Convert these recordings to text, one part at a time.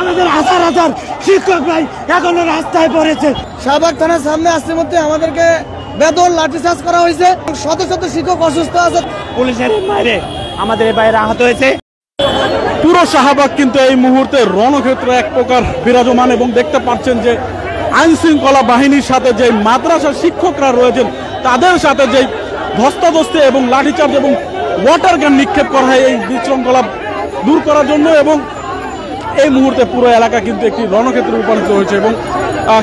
আমাদের হাজার হাজার শিক্ষক ভাই এখনো রাস্তায় পড়েছে। শাহবাগ থানার সামনে আসতে মধ্যে আমাদেরকে বেদন লাঠিচার্জ করা হয়েছে। শত শত শিক্ষক অসুস্থ আছে, পুলিশের মাইরে আমাদের বাইরে আহত হয়েছে। পুরো শাহবাগ কিন্তু এই মুহূর্তে রণক্ষেত্র এক প্রকার বিরাজমান এবং দেখতে পাচ্ছেন যে আইন শৃঙ্খলা বাহিনীর সাথে যে মাদ্রাসার শিক্ষকরা রয়েছেন তাদের সাথে যে ধস্তাধস্তি এবং লাঠিচার্জ এবং ওয়াটার গান নিক্ষেপ করা হয় এই বিশৃঙ্খলা দূর করার জন্য। এবং এই মুহূর্তে পুরো এলাকা কিন্তু একটি রণক্ষেত্রে রূপান্তরিত হয়েছে এবং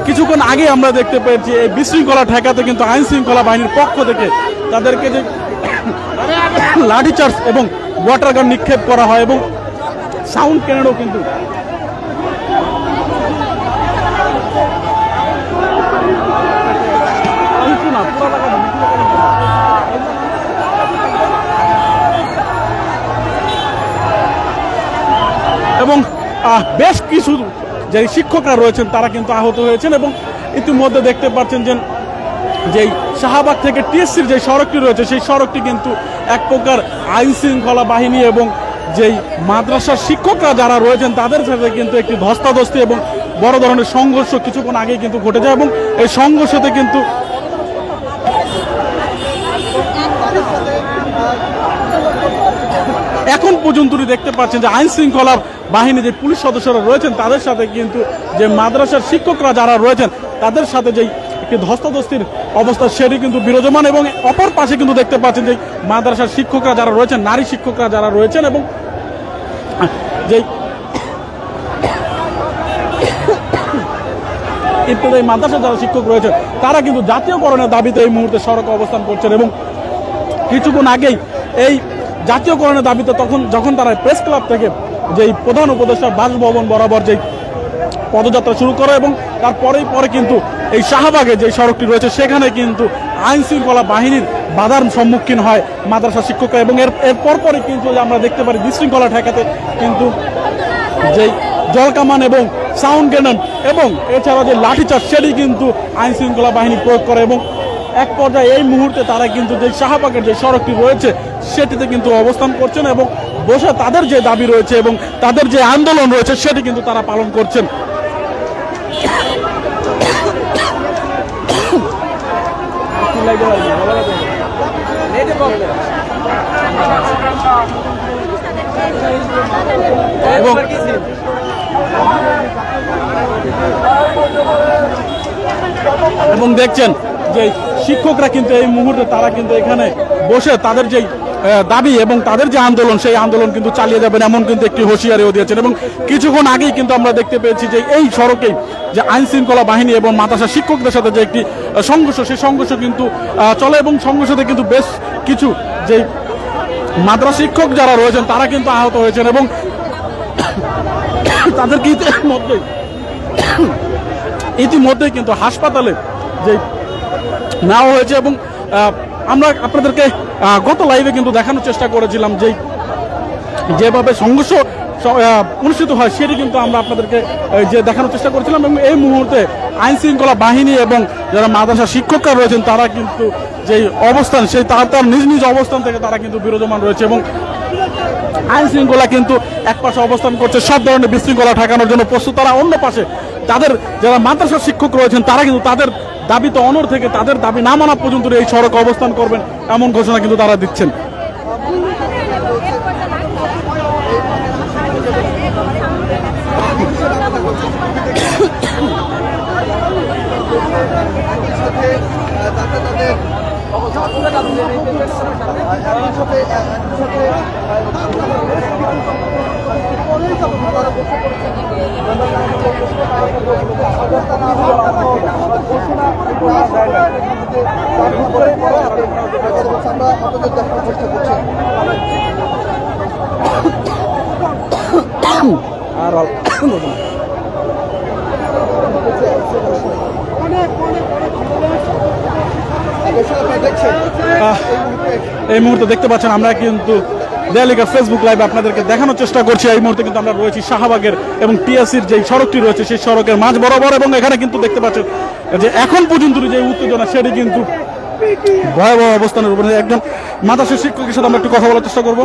কিছুক্ষণ আগে আমরা দেখতে পেয়েছি এই বিশৃঙ্খলা ঠেকাতে কিন্তু আইন শৃঙ্খলা বাহিনীর পক্ষ থেকে তাদেরকে যে লাঠিচার্জ এবং ওয়াটার গান নিক্ষেপ করা হয় এবং সাউন্ড ক্যানেডও কিন্তু এবং বেশ কিছু যে শিক্ষকরা রয়েছেন তারা কিন্তু আহত হয়েছেন। এবং ইতিমধ্যে দেখতে পাচ্ছেন যে শাহবাগ থেকে টিএসসির যে সড়কটি রয়েছে সেই সড়কটি কিন্তু এক প্রকার আইন শৃঙ্খলা বাহিনী এবং যেই মাদ্রাসার শিক্ষকরা যারা রয়েছেন তাদের সাথে কিন্তু একটি ধস্তাধস্তি এবং বড় ধরনের সংঘর্ষ কিছুক্ষণ আগেই কিন্তু ঘটে যায়। এবং এই সংঘর্ষতে কিন্তু এখন পর্যন্ত দেখতে পাচ্ছেন যে আইন শৃঙ্খলা বাহিনী যে পুলিশ সদস্যরা রয়েছেন তাদের সাথে কিন্তু যে মাদ্রাসার শিক্ষকরা যারা রয়েছেন তাদের সাথে যেই একটি ধস্তাধস্তির অবস্থা সেটি কিন্তু বিরাজমান। এবং অপর পাশে কিন্তু দেখতে পাচ্ছেন যে মাদ্রাসার শিক্ষকরা যারা রয়েছেন, নারী শিক্ষকরা যারা রয়েছেন এবং যে এই মাদ্রাসার যারা শিক্ষক রয়েছেন তারা কিন্তু জাতীয়করণের দাবিতে এই মুহূর্তে সড়কে অবস্থান করছেন। এবং কিছুক্ষণ আগেই এই জাতীয়করণের দাবিতে যখন তারা প্রেস ক্লাব থেকে যেই প্রধান উপদেষ্টার বাসভবন বরাবর যেই পদযাত্রা শুরু করে এবং তারপরেই পরে কিন্তু এই শাহবাগে যে সড়কটি রয়েছে সেখানে কিন্তু আইন শৃঙ্খলা বাহিনীর বাধার সম্মুখীন হয় মাদ্রাসা শিক্ষকরা। এবং এর পরপরই কিন্তু আমরা দেখতে পারি বিশৃঙ্খলা ঠেকাতে কিন্তু যেই জলকামান এবং সাউন্ড গ্রেনেড এবং এছাড়া যে লাঠিচার্জ সেটি কিন্তু আইন শৃঙ্খলা বাহিনী প্রয়োগ করে। এবং এক পর্যায়ে এই মুহূর্তে তারা কিন্তু যে শাহবাগের যে সড়কটি রয়েছে সেটিতে কিন্তু অবস্থান করছেন এবং বসে তাদের যে দাবি রয়েছে এবং তাদের যে আন্দোলন রয়েছে সেটি কিন্তু তারা পালন করছেন। এবং দেখছেন যে শিক্ষকরা কিন্তু এই মুহূর্তে তারা কিন্তু এখানে বসে তাদের যে দাবি এবং তাদের যে আন্দোলন সেই আন্দোলন কিন্তু চালিয়ে যাবেন এমন কিন্তু একটি হুঁশিয়ারিও দিয়েছেন। এবং কিছুক্ষণ আগেই কিন্তু আমরা দেখতে পেয়েছি যে এই সড়কেই যে আইন শৃঙ্খলা বাহিনী এবং মাদ্রাসা শিক্ষকদের সাথে যে একটি সংঘর্ষ সেই সংঘর্ষ কিন্তু চলে এবং সংঘর্ষতে কিন্তু বেশ কিছু যে মাদ্রাসা শিক্ষক যারা রয়েছেন তারা কিন্তু আহত হয়েছেন এবং তাদেরকে ইতিমধ্যে কিন্তু হাসপাতালে যে নেওয়া হয়েছে। এবং আমরা আপনাদেরকে গত লাইভে কিন্তু দেখানোর চেষ্টা করেছিলাম যেভাবে সংঘর্ষ অনুষ্ঠিত হয় সেটি কিন্তু আমরা আপনাদেরকে যে দেখানোর চেষ্টা করেছিলাম। এবং এই মুহূর্তে আইন শৃঙ্খলা বাহিনী এবং যারা মাদ্রাসা শিক্ষকরা রয়েছেন তারা কিন্তু যে অবস্থান সেই তার নিজ নিজ অবস্থান থেকে তারা কিন্তু বিরাজমান রয়েছে এবং আইন শৃঙ্খলা কিন্তু এক পাশে অবস্থান করছে সব ধরনের বিশৃঙ্খলা ঠেকানোর জন্য প্রস্তুত। তারা অন্য পাশে তাদের যারা মাদ্রাসা শিক্ষক রয়েছেন তারা কিন্তু তাদের দাবিতে অনড় থেকে তাদের দাবি না মানা পর্যন্ত এই সড়কে অবস্থান করবেন এমন ঘোষণা কিন্তু তারা দিচ্ছেন। এই মুহূর্তে দেখতে পাচ্ছেন আমরা কিন্তু দেয়ালিকা ফেসবুক লাইভ আপনাদেরকে দেখানোর চেষ্টা করছি। এই মুহূর্তে কিন্তু আমরা রয়েছি শাহবাগের এবং টিএসসির যে সড়কটি রয়েছে সেই সড়কের মাঝ বরাবর এবং এখানে কিন্তু দেখতে পাচ্ছেন যে এখন পর্যন্ত যে উত্তেজনা সেটি কিন্তু ভয়াবহ অবস্থানের উপরে একজন মাদ্রাসা শিক্ষকের সাথে আমরা একটু কথা বলার চেষ্টা করবো।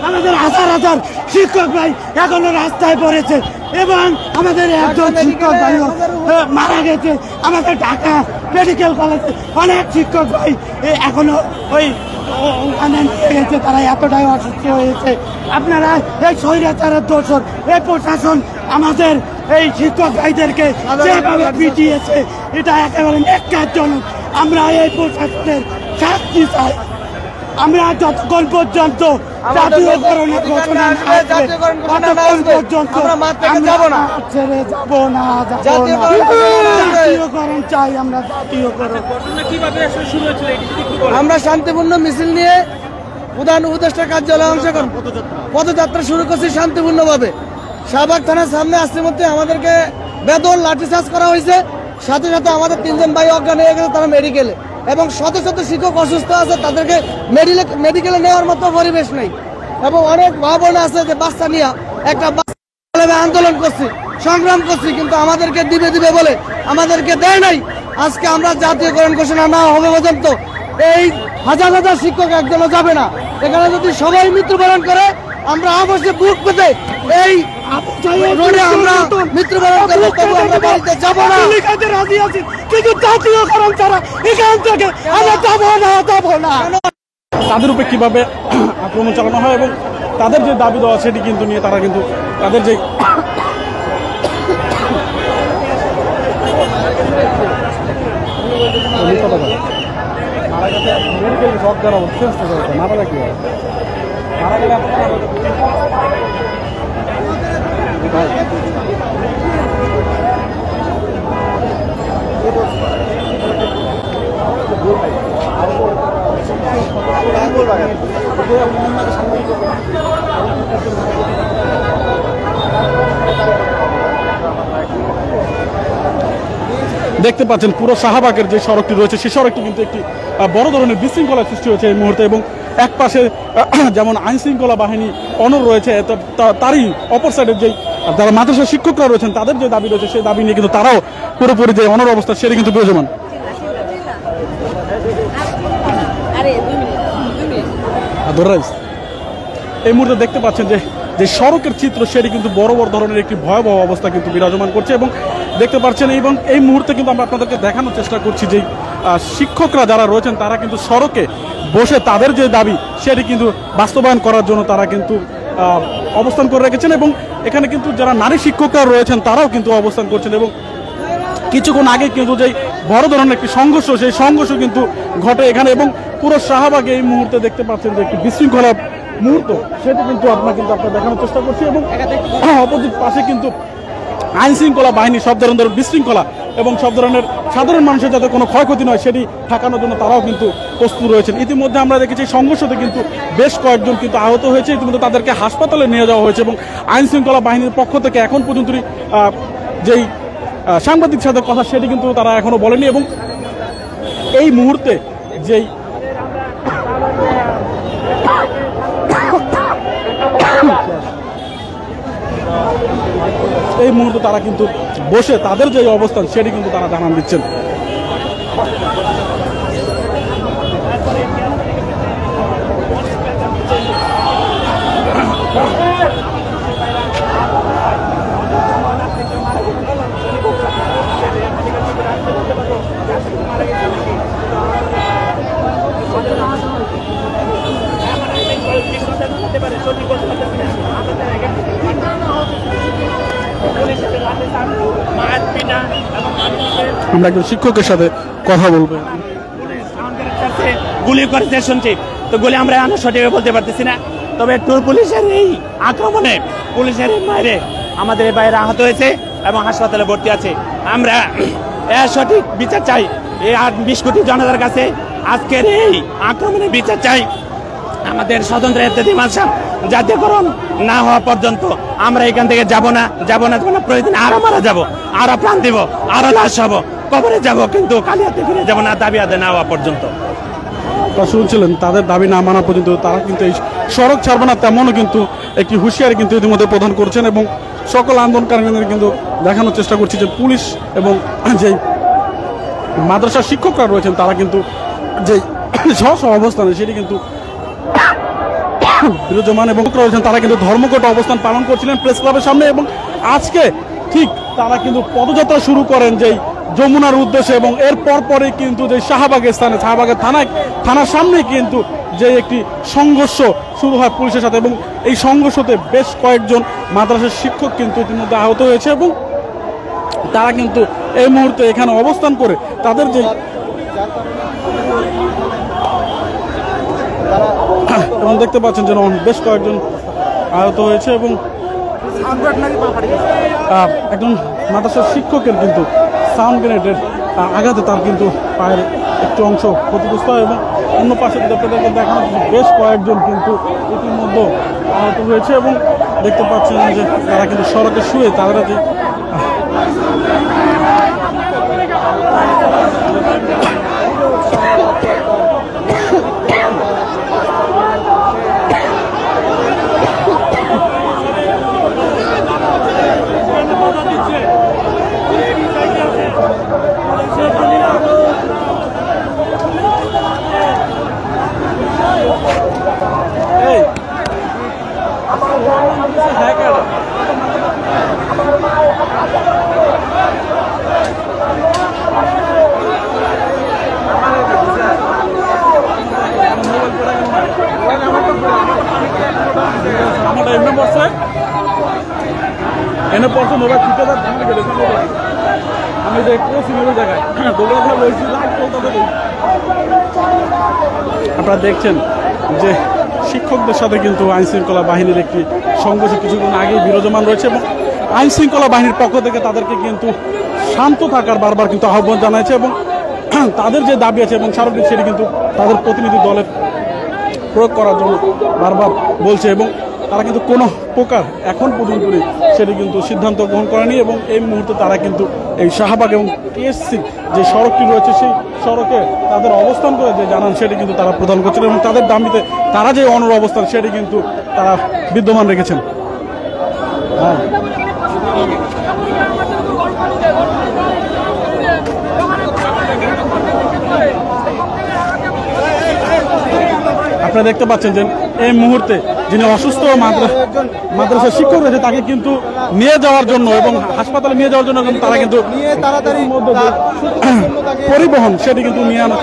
আমাদের হাজার হাজার শিক্ষক ভাই এখনো রাস্তায় পড়েছে এবং আমাদের একজন শিক্ষক ভাই মারা গেছে। আমাদের ঢাকা মেডিকেল কলেজে অনেক শিক্ষক ভাই এখনো ওই ওখানে নিয়ে গেছে, তারা এতটাই অসুস্থ হয়েছে। আপনারা এই স্বৈরাচারের দোষর এই প্রশাসন আমাদের এই শিক্ষক ভাইদেরকে যেভাবে পিটিয়েছে এটা একেবারে ন্যাক্কারজনক। আমরা এই প্রশাসনের শাস্তি চাই। আমরা যতক্ষণ পর্যন্ত জাতীয়করণের ঘোষণা না আসবে ততক্ষণ পর্যন্ত আমরা ছেড়ে যাব না। জাতীয়করণ চাই আমরা, জাতীয়করণ। আমরা শান্তিপূর্ণ মিছিল নিয়ে প্রধান উপদেষ্টা কার্যালয়ে অংশগ্রহণ পদযাত্রা শুরু করছি শান্তিপূর্ণভাবে। শাহবাগ থানার সামনে আসতে মধ্যে আমাদেরকে বেদন লাঠিচার্জ করা হয়েছে। সাথে সাথে আমাদের 3 জন ভাই অজ্ঞান হয়ে গেছে, তারা মেডিকেলে, এবং শত শত শিক্ষক অসুস্থ আছে, তাদেরকে মেডিকেলে নেওয়ার মতো পরিবেশ নেই। এবং অনেক ভাবনা আছে যে বাচ্চা নিয়ে একটা আন্দোলন করছি, সংগ্রাম করছি, কিন্তু আমাদেরকে দিবে দিবে বলে আমাদেরকে দেয় নাই। আজকে আমরা জাতীয়করণ ঘোষণা না হবে পর্যন্ত এই হাজার হাজার শিক্ষক একজনও যাবে না। এখানে যদি সবাই মৃত্যুবরণ করে আমরা অবশ্যই বুক পেতে এই রোডে আমরা মৃত্যুবরণ করবো, তবু আমরা বাড়িতে যাব না। রাজি আছি, কিন্তু জাতীয়করণ ছাড়া এখান থেকে আমরা যাব না। তাদের উপরে কিভাবে আক্রমণ চালানো হয় এবং তাদের যে দাবি দেওয়া সেটি কিন্তু নিয়ে তারা কিন্তু তাদের যে দেখতে পাচ্ছেন পুরো শাহবাগের যে সড়কটি রয়েছে সেই সড়কটি কিন্তু একটি বড় ধরনের বিশৃঙ্খলা সৃষ্টি হয়েছে এই মুহূর্তে। এবং এক পাশে যেমন আইন শৃঙ্খলা বাহিনী অনর রয়েছে, তারই অপর সাইডের যেই যারা মাদ্রাসা শিক্ষকরা রয়েছেন তাদের যে দাবি রয়েছে সেই দাবি নিয়ে কিন্তু তারাও পুরোপুরি যে অনর অবস্থা সেটি কিন্তু বিরাজমান। এই মুহূর্তে দেখতে পাচ্ছেন যে সড়কের চিত্র সেটি কিন্তু বড় বড় ধরনের একটি ভয়াবহ অবস্থা কিন্তু বিরাজমান করছে এবং দেখতে পাচ্ছেন। এবং এই মুহূর্তে কিন্তু আমরা আপনাদেরকে দেখানোর চেষ্টা করছি যে শিক্ষকরা যারা রয়েছেন তারা কিন্তু সড়কে বসে তাদের যে দাবি সেটি কিন্তু বাস্তবায়ন করার জন্য তারা কিন্তু অবস্থান করে রেখেছেন। এবং এখানে কিন্তু যারা নারী শিক্ষকরা রয়েছেন তারাও কিন্তু অবস্থান করছেন। এবং কিছুক্ষণ আগে কিন্তু যে বড় ধরনের একটি সংঘর্ষ সেই সংঘর্ষ কিন্তু ঘটে এখানে। এবং পুরো শাহবাগে এই মুহূর্তে দেখতে পাচ্ছেন যে একটি বিশৃঙ্খলা মুহূর্ত সেটা কিন্তু আপনারা দেখানোর চেষ্টা করছি। এবং অপোজিট পাশে কিন্তু আইন শৃঙ্খলা বাহিনী সব ধরনের বিশৃঙ্খলা এবং সব ধরনের সাধারণ মানুষের যাতে কোনো ক্ষয়ক্ষতি নয় সেটি ঠেকানোর জন্য তারাও কিন্তু প্রস্তুত রয়েছেন। ইতিমধ্যে আমরা দেখেছি সংঘর্ষতে কিন্তু বেশ কয়েকজন কিন্তু আহত হয়েছে, ইতিমধ্যে তাদেরকে হাসপাতালে নিয়ে যাওয়া হয়েছে। এবং আইন শৃঙ্খলা বাহিনীর পক্ষ থেকে এখন পর্যন্ত যেই সাংবাদিক সাথে কথা সেটি কিন্তু তারা এখনো বলেনি। এবং এই মুহূর্তে যেই তারা কিন্তু বসে তাদের যে অবস্থান সেটি কিন্তু তারা জানান দিচ্ছেন। আমরা একজন শিক্ষকের সাথে কথা বলবো। গুলি করেছে শুনছি, তো গুলি আমরা সঠিক বলতে পারতেছি না। তবে টুর পুলিশের এই আক্রমণে, পুলিশের মাইরে আমাদের এই বাইরে আহত হয়েছে এবং হাসপাতালে ভর্তি আছে। আমরা এর সঠিক বিচার চাই এই 20 কোটি জনতার কাছে। আজকের এই আক্রমণের বিচার চাই। আমাদের স্বতন্ত্র জাতীয়করণ না হওয়া পর্যন্ত আমরা এখান থেকে যাব না। প্রয়োজনে আরো মারা যাব, আরো প্রাণ দিব, আরো লাশ হবো, কবরে যাব, কিন্তু কালিয়াতে ফিরে যাব না দাবি আদায় না হওয়া পর্যন্ত। শুনছিলেন তাদের দাবি না মানা পর্যন্ত তারা কিন্তু এই সড়ক ছাড়বে না, তেমনও কিন্তু একটি হুঁশিয়ারি কিন্তু ইতিমধ্যে প্রদান করছেন। এবং সকল আন্দোলনকারীদের কিন্তু দেখানোর চেষ্টা করছি যে পুলিশ এবং যে মাদ্রাসা শিক্ষকরা রয়েছেন তারা কিন্তু যে অবস্থানে সেটি কিন্তু বিরাজমান এবং রয়েছেন তারা কিন্তু ধর্মঘট অবস্থান পালন করছিলেন প্রেস ক্লাবের সামনে এবং আজকে ঠিক তারা কিন্তু পদযাত্রা শুরু করেন যেই যমুনার উদ্দেশ্যে এবং এর পরপরই কিন্তু যে শাহবাগের স্থানে শাহবাগের থানার সামনে কিন্তু যে একটি সংঘর্ষ শুরু হয় পুলিশের সাথে এবং এই সংঘর্ষতে বেশ কয়েকজন মাদ্রাসার শিক্ষক কিন্তু ইতিমধ্যে আহত হয়েছে এবং তারা কিন্তু এই মুহূর্তে এখানে অবস্থান করে তাদের যে এবং দেখতে পাচ্ছেন যেন বেশ কয়েকজন আহত হয়েছে এবং একজন মাদ্রাসার শিক্ষকের কিন্তু সাউন্ড গ্রেনেডের আঘাতে তার কিন্তু পায়ের একটু অংশ ক্ষতিগ্রস্ত হয় এবং অন্য পাশে আপনাদেরকে দেখানো বেশ কয়েকজন কিন্তু ইতিমধ্যে আহত হয়েছে এবং দেখতে পাচ্ছেন যে তারা কিন্তু সড়কে শুয়ে তারা যে এনে পড়ছে মোবাইল ঠিকাদার আমি দেখবো সিনেমার জায়গায় আপনারা দেখছেন যে শিক্ষকদের সাথে কিন্তু আইন শৃঙ্খলা বাহিনীর একটি সংঘর্ষ কিছুক্ষণ আগেই বিরাজমান রয়েছে এবং আইন শৃঙ্খলা বাহিনীর পক্ষ থেকে তাদেরকে কিন্তু শান্ত থাকার বারবার কিন্তু আহ্বান জানাইছে এবং তাদের যে দাবি আছে এবং সার্বিক সেটি কিন্তু তাদের প্রতিনিধি দলের প্রয়োগ করার জন্য বারবার বলছে এবং তারা কিন্তু কোনো প্রকার এখন পর্যন্ত সেটি কিন্তু সিদ্ধান্ত গ্রহণ করেনি এবং এই মুহূর্তে তারা কিন্তু এই শাহবাগ এবং টিএসসি যে সড়কটি রয়েছে সেই সড়কে তাদের অবস্থান করে যে জানান সেটি কিন্তু তারা প্রদান করছেন এবং তাদের দাবিতে তারা যে অনর অবস্থান সেটি কিন্তু তারা বিদ্যমান রেখেছেন। আপনারা দেখতে পাচ্ছেন যে এই মুহূর্তে যিনি অসুস্থ মাদ্রাসার শিক্ষক রয়েছে তাকে কিন্তু নিয়ে যাওয়ার জন্য এবং হাসপাতালে নিয়ে যাওয়ার জন্য তারা কিন্তু পরিবহন সেটি কিন্তু নিয়ে আনা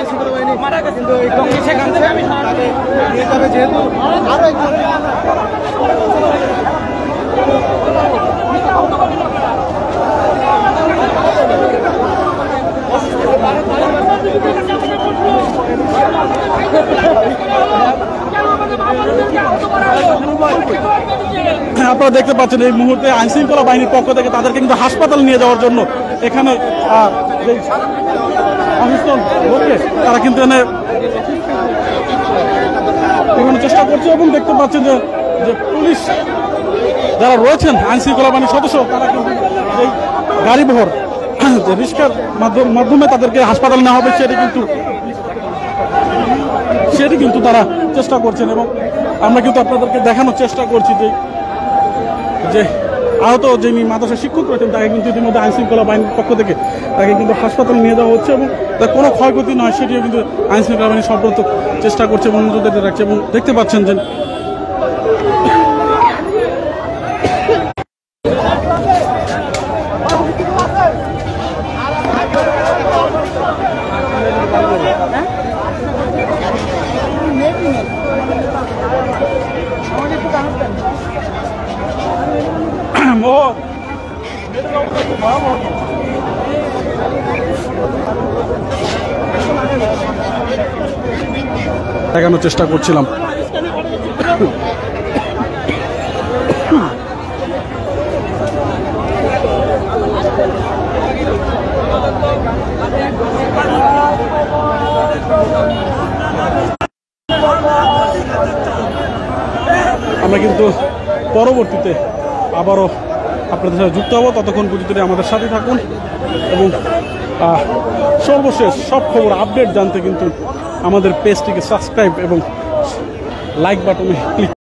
আপনারা দেখতে পাচ্ছেন এই মুহূর্তে আইন শৃঙ্খলা বাহিনীর পক্ষ থেকে তাদেরকে কিন্তু হাসপাতাল নিয়ে যাওয়ার জন্য এখানে তারা কিন্তু এনে চেষ্টা করছে এবং দেখতে পাচ্ছেন যে পুলিশ যারা রয়েছেন আইন শৃঙ্খলা বাহিনীর সদস্য তারা কিন্তু এই গাড়ি বহর যে রিক্সার মাধ্যমে তাদেরকে হাসপাতাল নেওয়া হবে সেটি কিন্তু তারা চেষ্টা করছেন এবং আমরা কিন্তু আপনাদেরকে দেখানোর চেষ্টা করছি যে আহত যিনি মাদ্রাসা শিক্ষক রয়েছেন তাকে কিন্তু ইতিমধ্যে আইন শৃঙ্খলা বাহিনীর পক্ষ থেকে তাকে কিন্তু হাসপাতালে নিয়ে যাওয়া হচ্ছে এবং তার কোনো ক্ষয়ক্ষতি নয় সেটিও কিন্তু আইন শৃঙ্খলা বাহিনী সম্পর্ক চেষ্টা করছে এবং নজরদারিতে রাখছে এবং দেখতে পাচ্ছেন যে দেখানোর চেষ্টা করছিলাম। আমরা কিন্তু পরবর্তীতে আবারও আপনাদের সাথে যুক্ত হব, ততক্ষণ পর্যন্ত আমাদের সাথে থাকুন এবং সর্বশেষ সব খবর আপডেট জানতে কিন্তু আমাদের পেজটিকে সাবস্ক্রাইব এবং লাইক বাটনে ক্লিক